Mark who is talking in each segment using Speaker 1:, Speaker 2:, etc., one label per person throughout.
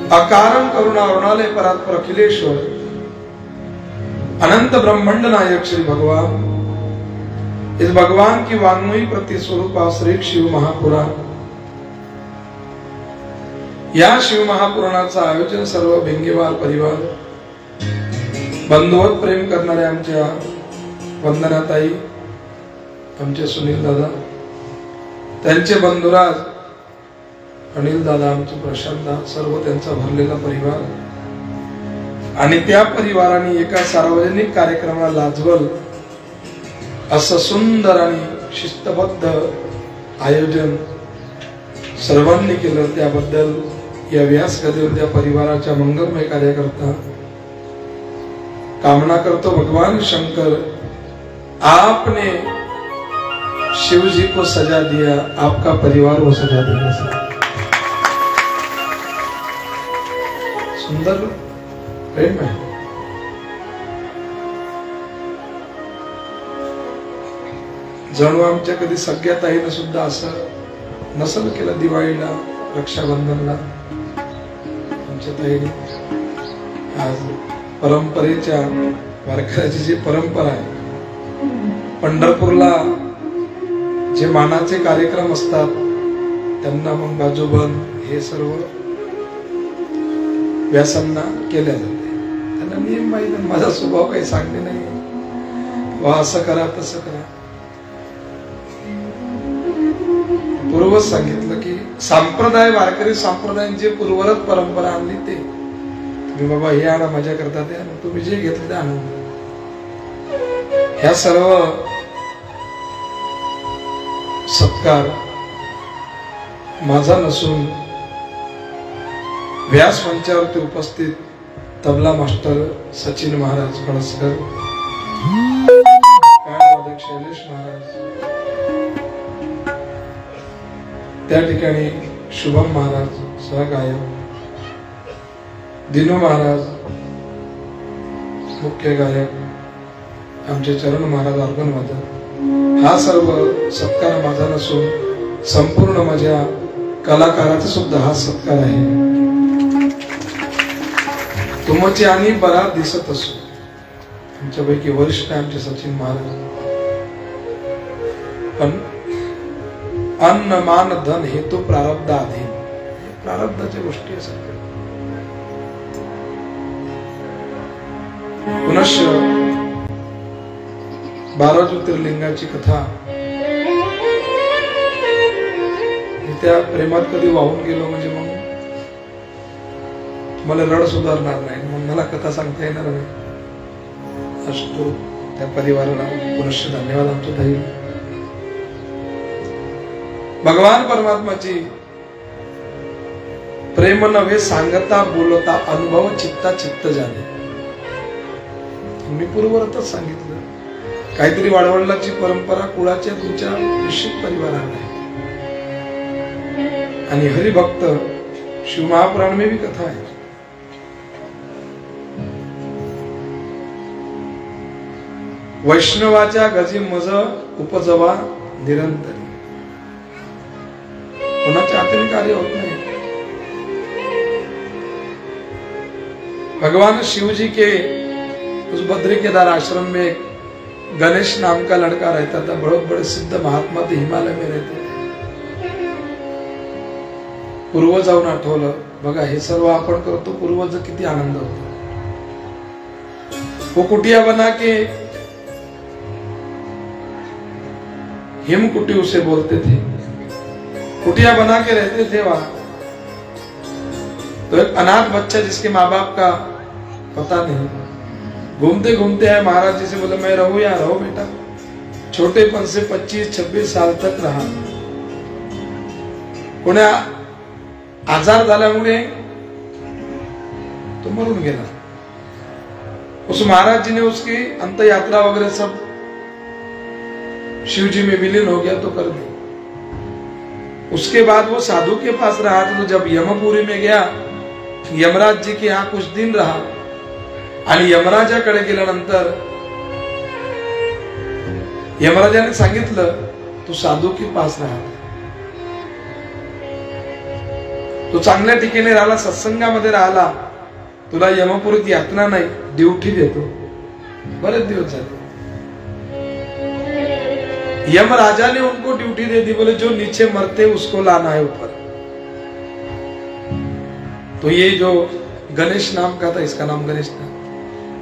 Speaker 1: अकारण करुणा अरुणालय परात्पर अखिलेश्वर अनंत ब्रह्मांड नायक श्री भगवान, इस भगवान की वाङ्मयी प्रति स्वरूप श्री शिव महापुराण, या शिव महापुराणाचं आयोजन सर्व भिंगेवार परिवार, बंधुवत प्रेम करणारे आमच्या वंदनाताई, आमचे सुनील दादा, त्यांचे बंधुराज अनिल दादा, आमचे प्रशांत, सर्व त्यांचा भरलेला परिवार आणि त्या परिवाराने एका सार्वजनिक कार्यक्रमाला लाजवल असं सुंदर आणि शिस्तबद्ध आयोजन सर्वांनी केलं, त्याबद्दल या व्यासगदेवर त्या परिवाराच्या मंगलमय कार्याकरता कामना करतो। भगवान शंकर, आपने शिव जी को सजा दिया, आपका परिवार वो सजा देगा। सुंदर प्रेम है। जणू आमच्या कधी सगळ्यात आईनं सुद्धा असं नसल केलं। दिवाळीला, रक्षाबंधनला आमच्या ताईने आज परंपरेच्या वारकऱ्याची जी परंपरा आहे, पंढरपूरला जे मानाचे कार्यक्रम असतात त्यांना मग बाजूबंद हे सर्व व्यासांना केल्या जाते। त्यांना नियम माहिती, माझा स्वभाव काही सांगणे नाही, वा असं करा तसं करा। पूर्वच सांगितलं की संप्रदाय, वारकरी संप्रदायांची पूर्वरत परंपरा आणली ते तुम्ही बाबा हे आणा मजा करता ते, तुम्ही जे घेतलं ते आनंद। ह्या सर्व सत्कार माझा नसून व्यास मंचावरती उपस्थित तबला मास्टर सचिन महाराज कळसकर, गायक शैलेश महाराज, त्या ठिकाणी शुभम महाराज सहगायक, दिनू महाराज मुख्य गायक, आमचे चरण महाराज ऑर्गन वादक, हा सर्व सत्कार माझा नसून संपूर्ण माझ्या कलाकाराचा सुद्धा हा सत्कार आहे। तुमचे आणि बरा दिसत असो, आमच्यापैकी वरिष्ठ आमचे सचिन महाराज, पण अन्न मान धन हे तो प्रारब्ध अधीन, प्रारब्धाच्या गोष्टी असतात। पुनश्च 12 ज्योतिर्लिंगाची कथा, त्या प्रेमात कधी वाहून गेलो म्हणजे मग मला रड सुधारणार नाही, मग मला कथा सांगता येणार नाही। असतो त्या परिवाराला पुनश्च धन्यवाद आमच्या ताई। भगवान परमात्माची प्रेम नव्हे सांगता बोलता, अनुभव चित्ता चित्त जाणे। मी पूर्वरतच सांगितलं, काहीतरी वाडवडिलांची परंपरा कुळाच्या तुमच्या निश्चित परिवाराला आहे, आणि हरिभक्त शिव महापुराण में भी कथा है। वैष्णवाच्या गजी मज उपजवा निरंतरी, कोणाच्या हाताने कार्य होत नहीं। भगवान शिव जी के उस बद्री केदार आश्रम में गणेश नाम का लड़का रहता था, बहुत बड़े सिद्ध महात्मा थे, हिमालय में रहते थे। पूर्व जाऊन आठवलं, बघा हे सर्व आपण करतो, पूर्वज किती आनंद होता। वो कुटिया बना के, हिमकुटी उसे बोलते थे, कुटिया बना के रहते थे वहां। तो एक अनाथ बच्चा जिसके माँ बाप का पता नहीं, घूमते घूमते है महाराज जी से बोले मैं रहूं या रहो बेटा। छोटेपन से 25-26 साल तक रहा। कोण्या आजार झाल्यामुळे तो मरून गेला। उस महाराज जी ने उसकी अंत यात्रा वगैरह सब शिव जी में विलीन हो गया तो कर दी। उसके बाद वो साधु के पास रहा, तो जब यमपुरी में गया, यमराज जी के यहाँ कुछ दिन रहा, आणि यमराजाकडे गेल्यानंतर यमराजाने सांगितलं तू साधू के पास रहा, तो चांगल्या ठिकाणी राहिला, सत्संगामध्ये राहिला, तुला यमपुरीत यातना नाही, ड्युटी देतो. बरेच दिवस झाले. यमराजा ने उनको ड्यूटी दे दी, बोले जो नीचे मरते उसको लाना है ऊपर. तो ये जो गणेश नाम का था, इसका नाम गणेश था,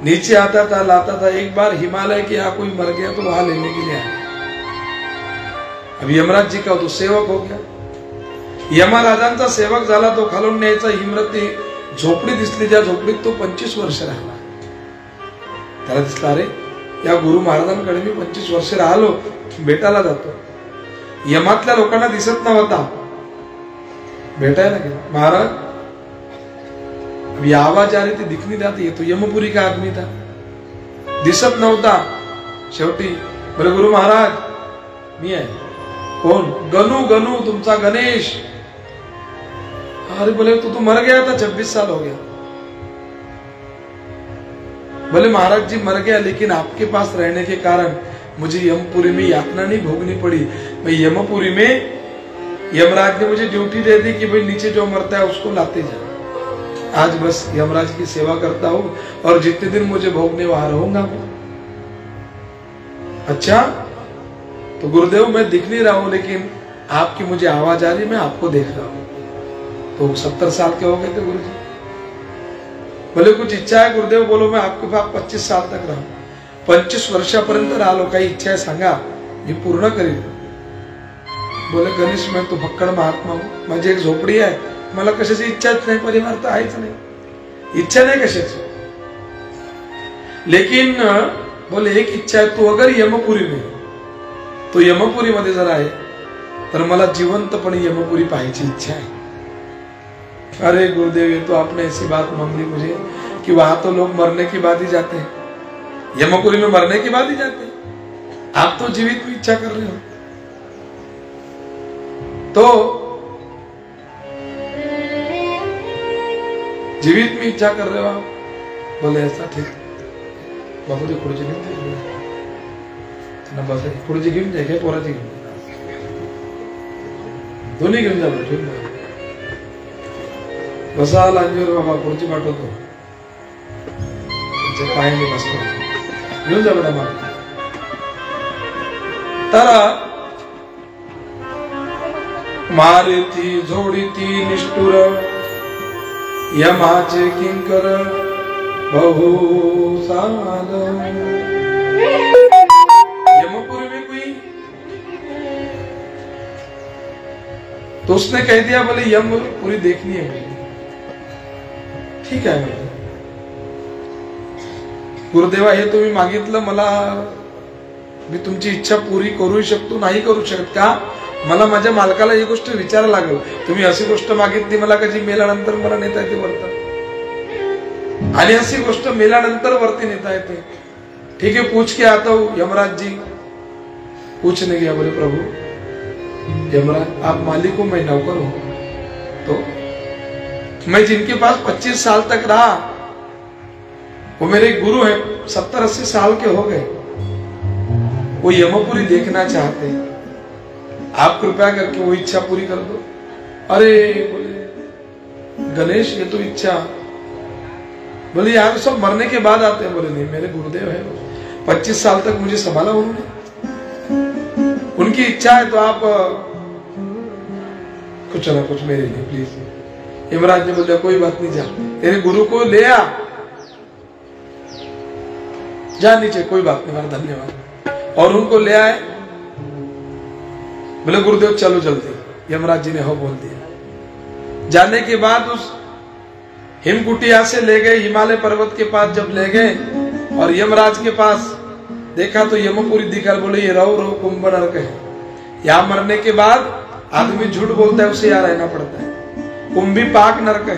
Speaker 1: नीचे आता था, लाता था. एक बार हिमालय के यहाँ कोई मर गया तो वहां लेने के लिए आया. अब यमराज जी का तो सेवक हो गया. यमराजांचा सेवक झाला, तो खालून न्यायचा. हिमरती झोपडी दिसली, त्या झोपडीत तो 25 वर्ष राहिला. त्याला दिसला, अरे या गुरु महाराजांकडे मी 25 वर्ष राहिलो, भेटायला जातो. यमातल्या लोकांना दिसत नव्हता, भेटायला गेला. महाराज आवाज आ रही थी, दिख नहीं जाती, तो यमपुरी का आदमी था, दिसत नव्हता. शेवटी बोले गुरु महाराज मी आहे. कोण? गणू. गणू तुमचा गणेश. अरे बोले तो मर गया था, 26 साल हो गया. बोले महाराज जी मर गया, लेकिन आपके पास रहने के कारण मुझे यमपुरी में यातना नहीं भोगनी पड़ी. भाई यमपुरी में यमराज ने मुझे ड्यूटी दे दी कि भाई नीचे जो मरता है उसको लाते जा. आज बस यमराज की सेवा करता हूं और जितने दिन मुझे भोगने वहां रहूंगा मैं. अच्छा, तो गुरुदेव मैं दिख नहीं रहा हूं, लेकिन आपकी मुझे आवाज आ रही, मैं आपको देख रहा हूं. तो 70 साल के हो गए थे गुरु जी. बोले कुछ इच्छा है गुरुदेव? बोलो मैं आपके पास 25 साल तक राहू. 25 वर्षापर्यंत राहिलो, काही इच्छा आहे सांगा, मी पूर्ण करीन. बोले गणेश मैं तो भक्कड महात्मा हूं, माझी एक झोपडी आहे, मला कशाची इच्छाच नाही, परिवार तर आहेच नाही, इच्छा नाही कशाची. लेकिन बोले एक इच्छा है, तू अगर यमपुरी में, तो यमपुरी मध्ये जर आहे तर मला जिवंतपणे यमपुरी पाहायची इच्छा है. अरे गुरुदेव ये तो आपने ऐसी बात मांग ली मुझे कि वहां तो लोग मरने के बाद ही जाते हैं, यमपुरी में मरने के बाद ही जाते हैं, आप तो जीवित में इच्छा कर रहे हो. तो जीवित में इच्छा कर रहे हो आप? बोले ऐसा ठीक. बाबू जी खुर्ची घेऊन बस, खुर्ची घेऊन जाय, काय पोराची घेऊन दोन्ही घेऊन जा. ठीक ना, बसा लांजीवर बाबा, खुर्ची पाठवतो, पायाने बसतो, घेऊन जा बेटा मागे. तर मारिती जोडीती निष्ठुर यमाचे किंकर बहु साल. यमपुरी में कोई, तो उसने कह दिया बोले यमपुरी देखनी है मुझे. ठीक आहे गुरुदेवा, हे तुम्ही मागितलं मला, मी तुमची इच्छा पुरी करू शकतो, नाही करू शकत का? मला माझ्या मालकाला ही गोष्ट विचारायला लागेल. तुम्ही अशी गोष्ट मागितली मला, कधी मेल्यानंतर मला नेता येते वरती, आणि अशी गोष्ट मेल्यानंतर वरती नेता येते. ठीक है, पूछ के आता हूं. यमराज जी पूछने गया, बोले प्रभु यमराज आप मालिक हो, मैं नौकर हूं. तो मैं जिनके पास 25 साल तक रहा, वो मेरे गुरु हैं, 70-80 साल के हो गए, वो यमपुरी देखना चाहते हैं, आप कृपया करके वो इच्छा पूरी कर दो. अरे बोले गणेश ये तो इच्छा, बोले यार सब मरने के बाद आते हैं. बोले नहीं, मेरे गुरुदेव है, 25 साल तक मुझे संभाला उन्होंने, उनकी इच्छा है, तो आप कुछ ना कुछ मेरे लिए प्लीज. यमराज ने बोला कोई बात नहीं, जा तेरे गुरु को ले आ, जा नीचे, कोई बात नहीं, मेरा धन्यवाद. और उनको ले आए. बोले गुरुदेव चलो जल्दी. यमराज जी ने हो बोल दिया. जाने के बाद उस हिमकुटिया से ले गए, हिमालय पर्वत के पास जब ले गए और यमराज के पास देखा तो यमपुरी दिखा. बोले ये रहो रहो कुंभ नरक है, यहां मरने के बाद आदमी झूठ बोलता है, उसे यहाँ रहना पड़ता है. कुंभी पाक नरक है,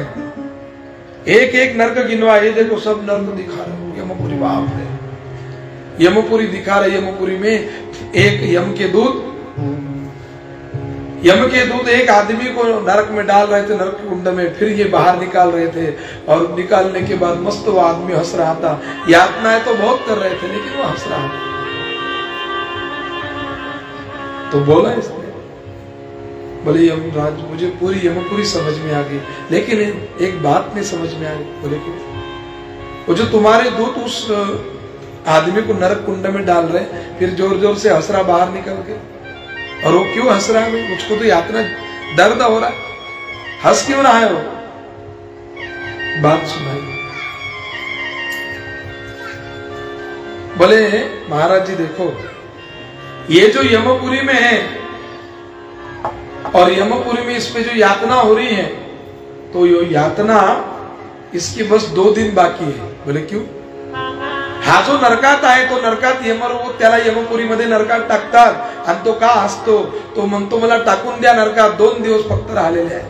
Speaker 1: एक एक नरक गिनवा, ये देखो सब नरक दिखा रहे. यमपुरी बाप है, यमपुरी दिखा रहे. यमपुरी में एक यम के दूत एक आदमी को नरक में डाल रहे थे, नरक कुंड में, फिर ये बाहर निकाल रहे थे, और निकालने के बाद मस्त वो आदमी हंस रहा था. यातनाएं तो बहुत कर रहे थे, लेकिन वो हंस रहा था. तो बोला इसने, बोले यमराज मुझे पूरी यमपुरी समझ में आ गई, लेकिन एक बात नहीं समझ में आ गई। बोले कि वो जो तुम्हारे दूत उस आदमी को नरक कुंड में डाल रहे, फिर जोर जोर से हंस रहा बाहर निकल के, और वो क्यों हंस रहा है? मुझको तो यातना दर्द हो रहा है, हंस क्यों रहा है वो? बात सुनाई। बोले महाराज जी देखो, ये जो यमपुरी में है और यमपुरी में इस पे जो यातना हो रही है, तो ये यातना इसकी बस 2 दिन बाकी है। बोले क्यों? हा जो नरकात आहे तो नरकात यमर त्याला यमपुरीमध्ये नरकात टाकतात आणि तो का हसतो? तो म्हणतो मला टाकून द्या नरकात, 2 दिवस फक्त राहिलेले आहे,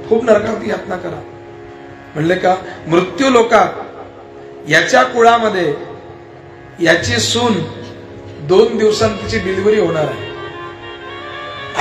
Speaker 1: खूप नरकात यातना करा. म्हणले का? मृत्यू लोकात याच्या कुळामध्ये याची सून 2 दिवसांत तिची डिलिव्हरी होणार आहे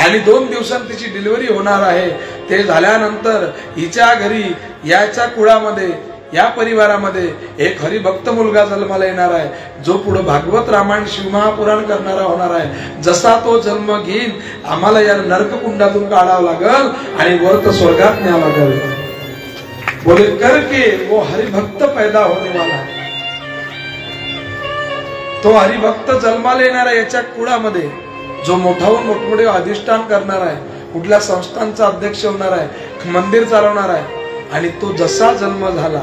Speaker 1: आणि 2 दिवसांत तिची डिलिव्हरी होणार आहे. ते झाल्यानंतर हिच्या घरी याच्या कुळामध्ये या परिवारामध्ये एक हरिभक्त मुलगा जन्माला येणार आहे, जो पुढे भागवत रामायण शिवमहापुराण करणारा होणार आहे. जसा तो जन्म घेईन आम्हाला या नरककुंडातून काढावं लागल आणि वरत स्वर्गात न्यावं लागल. बोले करके वो हरिभक्त पैदा होने वाला है. तो हरिभक्त जन्माला येणार आहे याच्या कुळामध्ये, जो मोठाहून मोठमोठे अधिष्ठान करणार आहे, कुठल्या संस्थांचा अध्यक्ष होणार आहे, मंदिर चालवणार आहे. आणि तो जसा जन्म झाला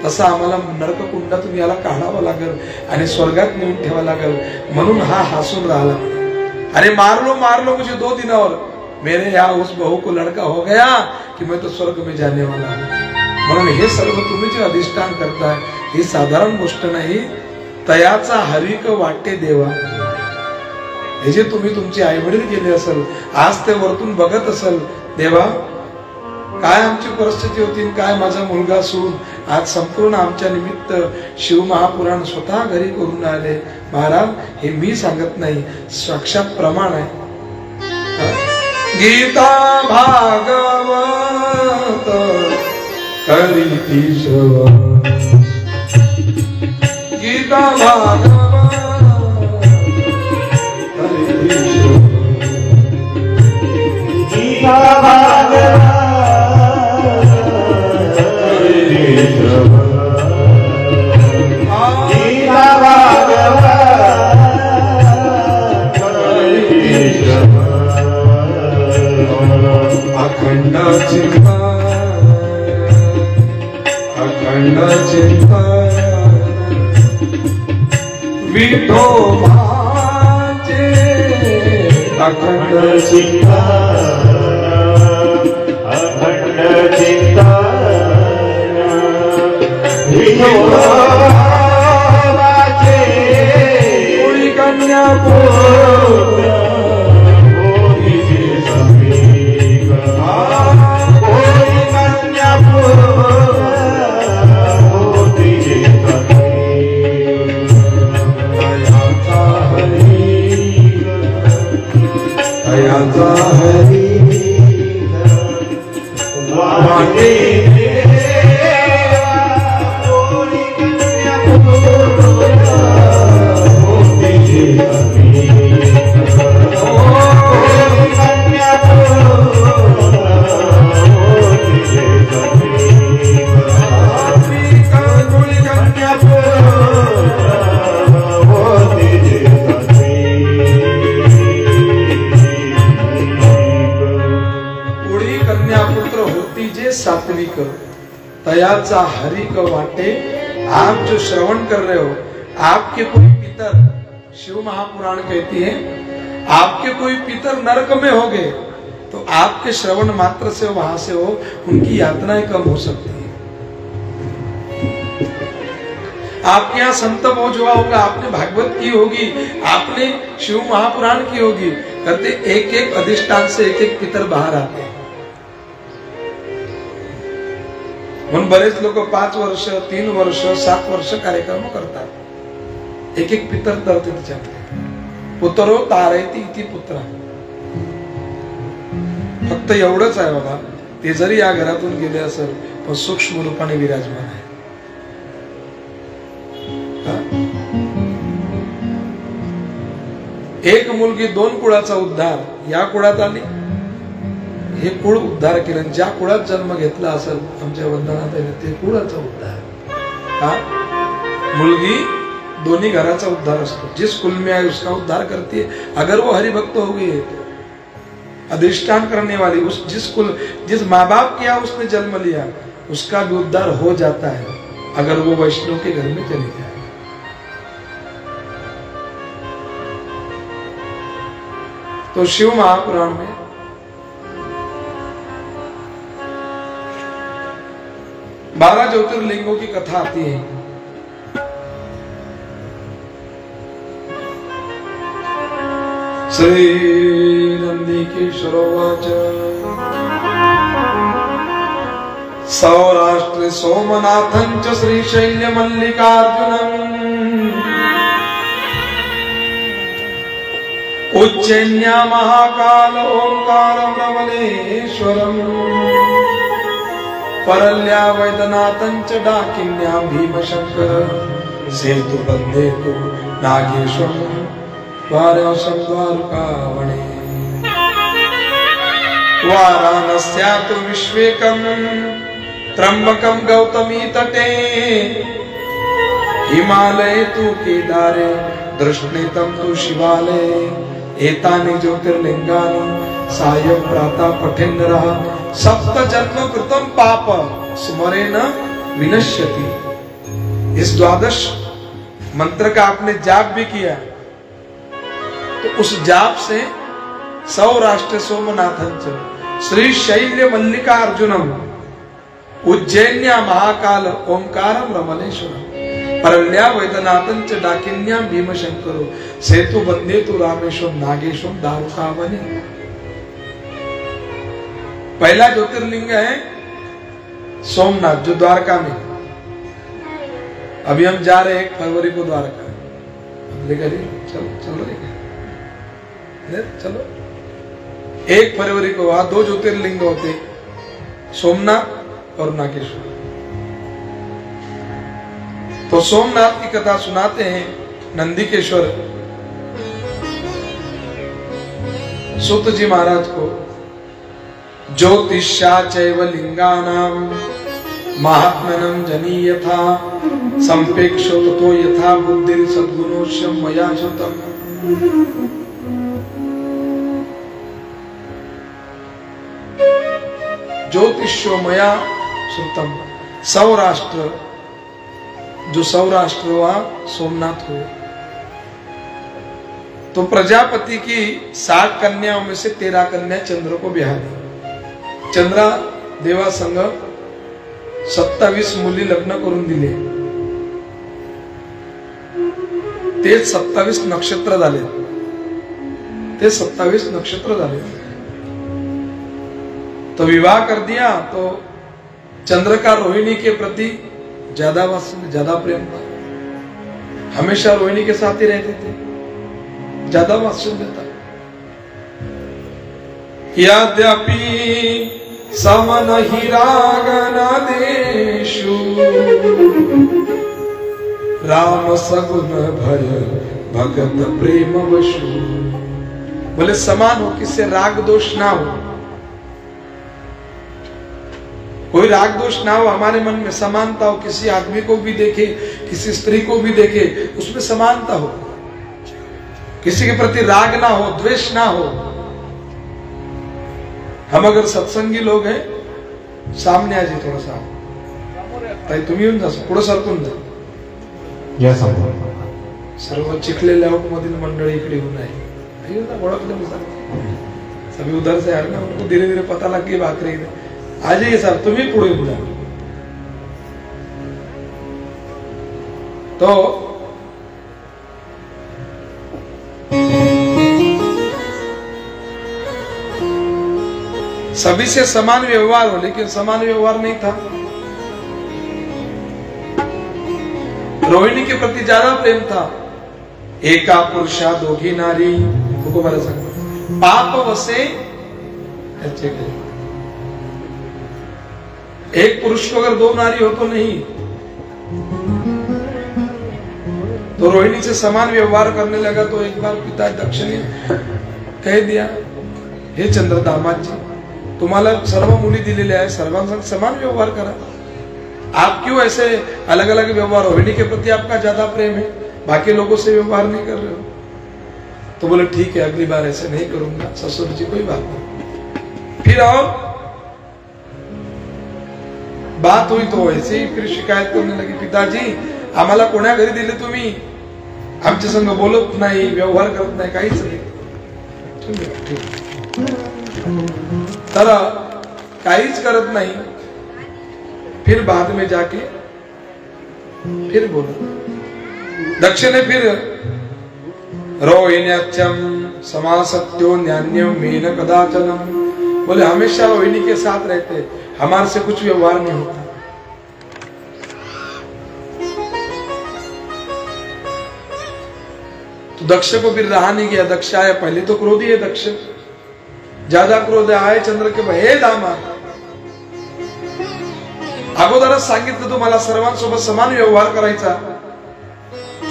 Speaker 1: तसा आम्हाला नरककुंडातून याला काढावं लागेल आणि स्वर्गात नेऊन ठेवावं लागेल. म्हणून हा हसून राहिला. अरे मार लो मुझे 2 दिन और, मेरे यहाँ उस बहू को लड़का हो गया कि मैं तो स्वर्ग में जाने वाला हूं. म्हणून हे सर्व तुम्ही जे अधिष्ठान करताय ही साधारण गोष्ट नाही. तयाचा हरिक वाटे देवा, हे जे तुम्ही तुमचे आई वडील केले असेल, आज ते वरतून बघत असेल, देवा काय आमची परिस्थिती होती, काय माझा मुलगा सून आज संपूर्ण आमच्या निमित्त शिवमहापुराण स्वतः घरी करून आले. महाराज हे मी सांगत नाही, साक्षात प्रमाण आहे. गीता भागवत करीती श्रवण, गीता भागवत करीती श्रवण,
Speaker 2: गीता भागवत
Speaker 1: अखंड चिंतन, अखंड चिंतन विठोबाचे, अखंड
Speaker 2: चिंतन, अखंड चिंतन विठोबाचे,
Speaker 1: कोळी कन्या सात्विक तयाचा हरिक वाटे. आप जो श्रवण कर रहे हो, आपके कोई पितर, शिव महापुराण कहती है, आपके कोई पितर नरक में हो गए तो आपके श्रवण मात्र से वहां से हो उनकी यातनाएं कम हो सकती है. आपके यहाँ संत भोज हुआ होगा, आपने भागवत की होगी, आपने शिव महापुराण की होगी, कहते एक एक अधिष्ठान से एक एक पितर बाहर आते हैं. म्हणून बरेच लोक 5 वर्ष 3 वर्ष 7 वर्ष कार्यक्रम करतात. एक एक पितर तरते त्याच्यामध्ये. पुत्रो तारयती इति पुत्र. फक्त एवढंच आहे बाबा, ते जरी या घरातून गेले असेल पण सूक्ष्म रूपाने विराजमान आहे. एक मुलगी 2 कुळाचा उद्धार या कुळात आली, हे कुळ उद्धार केलं. ज्या कुळात जन्म घेतला असेल आमच्या वंदनात ते कुळाचा उद्धार. हा मुलगी दोन्ही घराचा उद्धार असतो. जिस कुल में आए उसका उद्धार करती है. अगर वो हरि भक्त हो गई है, अधिष्ठान करने वाली, उस जिस माँ बाप किया उसने जन्म लिया, उसका भी उद्धार हो जाता है अगर वो वैष्णव के घर में चली जाए. तो शिव महापुराण में बारह ज्योतिर्लिंगों की कथा आती है. श्री नंदिकेश्वरोवाच सौराष्ट्रे सोमनाथं च श्रीशैल्य मल्लिकार्जुनम् उज्जैन्या महाकाल ओंकारं रमणेश्वरम् परल्या वैद्यनाथं च डाकिन्यां भीमशंकर सेतुबन्धेतु नागेश्वरम् वाराणसं द्वारकावने वाराणस्यातु विश्वेकं त्र्यंबकं गौतमी तटे हिमालये तु केदारे दृष्णितं तु शिवालये एतानि ज्योतिर्लिंगानि सायं प्रातः पठेन् नरः सप्त जन्म कृतं पाप स्मरेण विनश्यति. इस द्वादश मंत्र का आपने जाप भी किया तो उस जाप से सौराष्ट्र सोमनाथं श्री शैल्य मल्लिका अर्जुनम उज्जैन्या महाकाल ओंकारम रमणेश्वरम परल्या वैद्यनाथं च डाकिन्यां भीमशंकरो सेतु बंदे तु रामेश्वरम नागेश्वरम दारुकावने. पहला ज्योतिर्लिंग है सोमनाथ जो द्वारका में. अभी हम जा रहे हैं 1 फरवरी को द्वारका. लेकर चलो चलो 1 फरवरी को वहां 2 ज्योतिर्लिंग होते, सोमनाथ और नागेश्वर. तो सोमनाथ की कथा सुनाते हैं नंदिकेश्वर सुत जी महाराज को. ज्योतिषा चैव लिंगानां महात्मनं जनीयथा संपेक्षो ततो यथा बुद्धिर सद्गुणोश्यम मया श्रुतम्. ज्योतिषो मया श्रुतम. सौराष्ट्र जो सौराष्ट्र हुआ सोमनाथ हुए. तो प्रजापति की 60 कन्याओं में से 13 कन्या चंद्र को ब्याह दी. चंद्रा देवा संग 27 मुली लग्न करून दिले. ते 27 नक्षत्र झाले. ते 27 नक्षत्र झाले. तो विवाह कर दिया तो चंद्र का रोहिणी के प्रति ज्यादा वात्सल्य, ज्यादा प्रेम था. हमेशा रोहिणी के साथ ही रहते थे, ज्यादा वात्सल्य था. यद्यपि समन ही रागन देशु राम सगुन भय भगत प्रेम वशु. बोले समान हो, किससे राग दोष ना हो, कोई राग दोष ना हो, हमारे मन में समानता हो. किसी आदमी को भी देखे, किसी स्त्री को भी देखे, उसमें समानता हो. किसी के प्रति राग ना हो, द्वेष ना हो. हम अगर सत्संगी लोग हैं, सामने आ जाए थोड़ा सा. ताई तुम्ही येऊन जा, पुढे सरकून जा. सर्व चिखलेल्या मधील मंडळी इकडे येऊन आहे. ओळखलं मी सर, सभी उधर से आ रहे हैं. उनको धीरे धीरे पता लग गई बात रही. आ जाइए सर, तुम्ही पुढे येऊन जा. तो सभी से समान व्यवहार हो, लेकिन समान व्यवहार नहीं था. रोहिणी के प्रति ज्यादा प्रेम था. एका पुरुषा दोघी नारी को बरं सांग पाप वसे. एक पुरुष को अगर 2 नारी हो तो नहीं. तो रोहिणी से समान व्यवहार करने लगा. तो एक बार पिता दक्ष ने कह दिया, हे चंद्र दामाद जी, तुम्हाला सर्व मुली दिलेल्या आहे, सर्वांसंग समान व्यवहार करा। आप क्यों ऐसे अलग अलग व्यवहार? रोहिणी के प्रति आपका ज्यादा प्रेम है, बाकी लोगों से व्यवहार नहीं कर रहे हो। तो बोले ठीक है, अगली बार ऐसे नहीं करूंगा ससुर जी, कोई बात नहीं। फिर और बात हुई तो वैसे ही फिर शिकायत करने लगी, पिताजी आम्हाला कोण्या घरी दिले तुम्ही, आमच्या संग बोलत नाही, व्यवहार करत नाही, काहीच नाही। तर काहीच करत नाही। फिर बाद में जाके फिर बोला, दक्ष ने फिर रोहिण्याच्यम समासत्यो न्यान्यम मेन कदाचनम, बोले हमेशा रोहिणी के साथ रहते, हमारे से कुछ व्यवहार नहीं होता। तो दक्ष को फिर रहा नहीं गया, दक्ष आया, पहले तो क्रोधी है दक्ष, ज्यादा क्रोध आहे चंद्र के, हे दामा अगोदरच सांगितलं तुम्हाला सर्वांसोबत समान व्यवहार करायचा,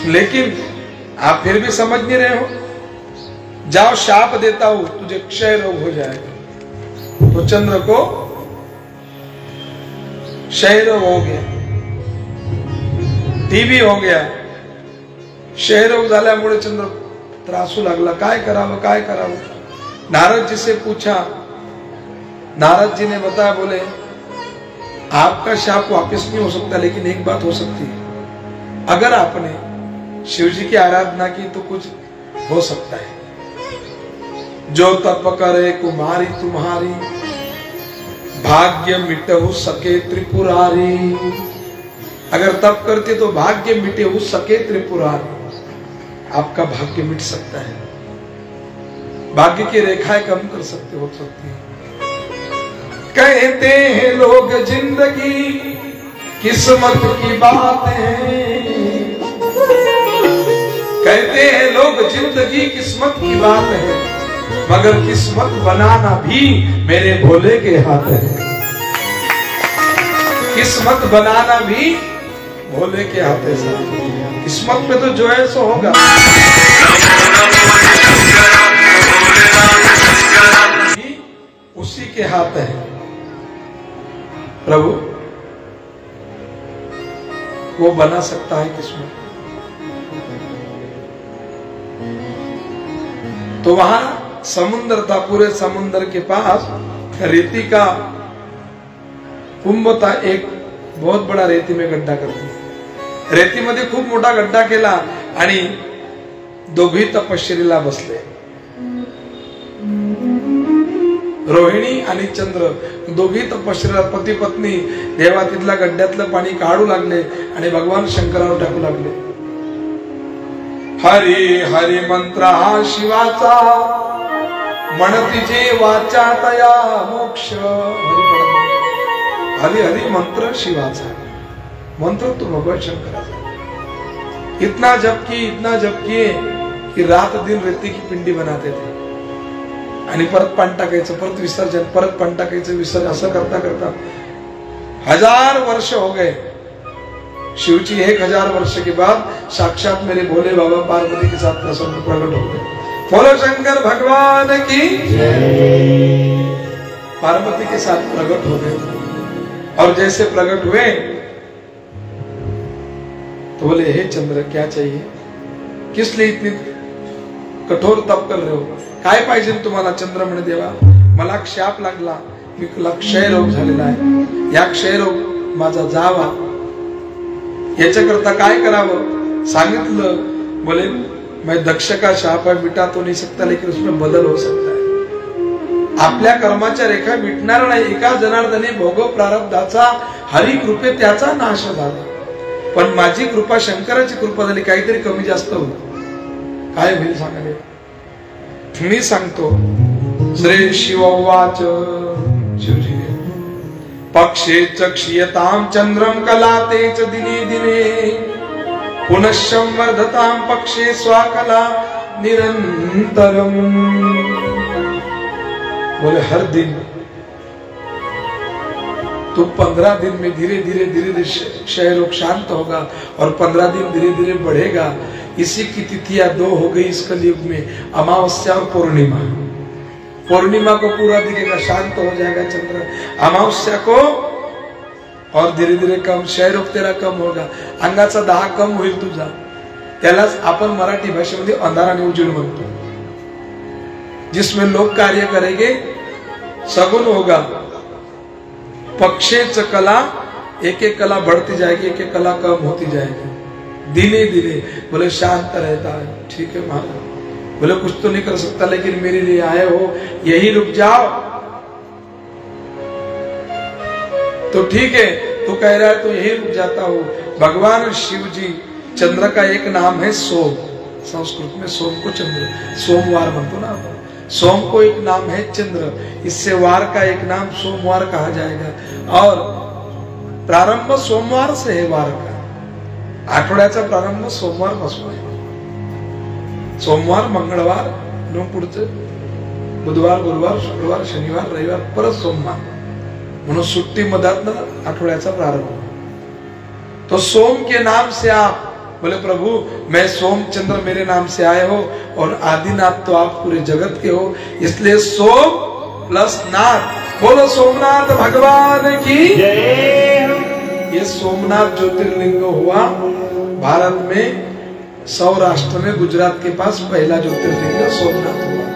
Speaker 1: लेकिन आप फिर भी समझ नहीं रहे हो। जाओ शाप देता हूं, तुझे क्षय रोग हो जाएगा। तो चंद्र को क्षय रोग हो गया, टीबी हो गया। क्षय रोग झाल्यामुळे चंद्र त्रासू लागला, काय करावं काय करावं। नारद जी से पूछा, नारद जी ने बताया, बोले आपका शाप वापस नहीं हो सकता, लेकिन एक बात हो सकती है, अगर आपने शिव जी की आराधना की तो कुछ हो सकता है। जो तप करे कुमारी तुम्हारी, भाग्य मिटहु सके त्रिपुरारी। अगर तप करते तो भाग्य मिटे हो सके त्रिपुरारी, आपका भाग्य मिट सकता है, भाग्य की रेखाएं कम कर सकते हो सकती है। कहते हैं लोग जिंदगी किस्मत की बात है, कहते हैं लोग जिंदगी किस्मत की बात है, मगर किस्मत बनाना भी मेरे भोले के हाथ है। किस्मत बनाना भी भोले के हाथ है साहब। किस्मत में तो जो है सो होगा। उसी के हाथ है प्रभु, वो बना सकता है किस्मत। तो वहां समुद्र था, पूरे समुद्र के पास रेती का कुंभ था, एक बहुत बड़ा रेती में गड्ढा करते, रेतीमध्ये खूप मोठा गड्ढा केला आणि दोघी तपश्चर्येला बसले, रोहिणी आणि चंद्र दोघी तपश्चर्या पती पत्नी। देवा तिथल्या गड्ड्यातलं पाणी काढू लागले आणि भगवान शंकरावर टाकू लागले। हरी हरी मंत्र हा शिवाचा, म्हणतीचे वाचा तया मोक्ष। हरी हरी मंत्र शिवाचा, मंत्र तो भगवान शंकराचा। इतना जप किए कि रात दिन रेती की पिंडी बनाते थे आणि परत पाणी टाकायचं, परत विसर्जन, परत पाणी टाकायचं, विसर्जन, असं करता करता 1000 वर्ष हो गए। शिवजी 1000 वर्ष के बाद साक्षात मेरे भोले बाबा पार्वती के साथ प्रसन्न प्रकट हो गए। बोलो शंकर भगवान की, पार्वती के साथ प्रकट हो गए। और जैसे प्रकट हुए तो बोले, हे चंद्र क्या चाहिए, किस लिए इतनी कठोर तप कर रहे हो, काय पाहिजे तुम्हाला? चंद्र म्हणे, देवा मला शाप लागला, मला क्षय रोग झालेला आहे, या क्षय रोग माझा जावा, याच्याकरता काय करावं? सांगितलं। बोले मैं दक्ष का शाप है, मिटा तो नहीं सकता, लेकिन उसमें बदल हो सकता है। आपल्या कर्माच्या रेखा मिटणार नाही। एका जनार्दने भोग प्रारब्धाचा हरी कृपे त्याचा नाश झाला, पण माझी कृपा, शंकराची कृपा झाली, काहीतरी कमी जास्त होईल। काय होईल सांगा? मी सांगतो। श्री शिववाच, शिवजी, पक्षे चक्षीयताम चंद्रम कलाते च दिने दिने, पुनश्चम वर्धताम पक्षे स्वाकला निरंतरम। बोले हर दिन तो 15 दिन में धीरे धीरे क्षय रोग शांत होगा और 15 दिन धीरे धीरे बढ़ेगा। इसी की तिथियां 2 हो गई इस कलयुग में, अमावस्या और पूर्णिमा। पूर्णिमा को पूरा दिखेगा, शांत हो जाएगा चंद्र, अमावस्या को और धीरे धीरे कम, क्षयरोग तेरा कम होगा, अंगाचा दाह कम होईल तुझा. त्यालाच आपण मराठी भाषेमध्ये अंधाराने उजेड म्हणतो. जिसमें लोग कार्य करेंगे सगुन होगा. पक्षेच कला, एक एक कला बढ़ती जाएगी, एक एक कला कम होती जाएगी. दिने दिने बोले शांत रहता है, ठीक है महाराज. बोले कुछ तो नहीं कर सकता लेकिन मेरे लिए आए हो, यही रुक जाओ तो ठीक है. तू कह रहा है तो यही रुक जाता हूं. भगवान शिव जी, चंद्र का एक नाम है सोम. संस्कृत में सोम को चंद्र, सोमवार बनतो ना आपण. सोम को एक नाम है चंद्र, इससे वार का एक नाम सोमवार कहा जाएगा. और प्रारंभ सोमवार से है वार का. आठवड्याचा प्रारंभ सोमवार पासून आहे. सोमवार, मंगळवार, पुढचं बुधवार, गुरुवार, शुक्रवार, शनिवार, रविवार, परत सोमवार. म्हणून सुट्टी मधात आठवड्याचा प्रारंभ. तो सोम के नाम से आप बोले प्रभु मैं सोमचंद्र मेरे नाम से आए हो और आदिनाथ तो आप पूरे जगत के हो, इसलिए सोम प्लस नाथ. बोलो सोमनाथ भगवान की जय. ये सोमनाथ ज्योतिर्लिंग हुआ भारत में, सौराष्ट्र में, गुजरात के पास पहला ज्योतिर्लिंग सोमनाथ हुआ.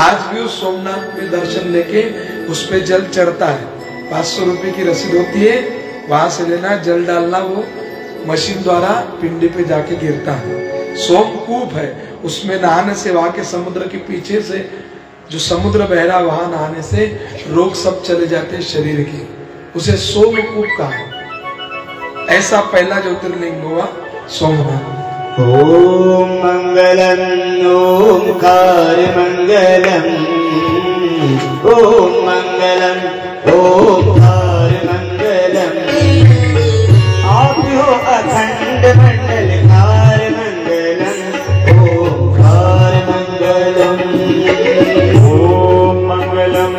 Speaker 1: आज भी उस सोमनाथ में दर्शन लेके उस पे जल चढ़ता है. 500 रुपए की रसीद होती है, वहां से लेना, जल डालना, वो मशीन द्वारा पिंडी पे जाके गिरता है. सोमकूप है, उसमें नहाने से, वहां के समुद्र के पीछे से जो समुद्र बह रहा, वहां नहाने से रोग सब चले जाते शरीर के. उसे सोमकूप कहा. ऐसा पहला ज्योतिर्लिंग हुआ सोमनाथ.
Speaker 2: ओम मंगलम ओंकार मंगलम, ओम मंगलम ओंकार मंगलम. आप हो अखंड मंडलकार मंगलम, ओंकार मंगलम. ओम मंगलम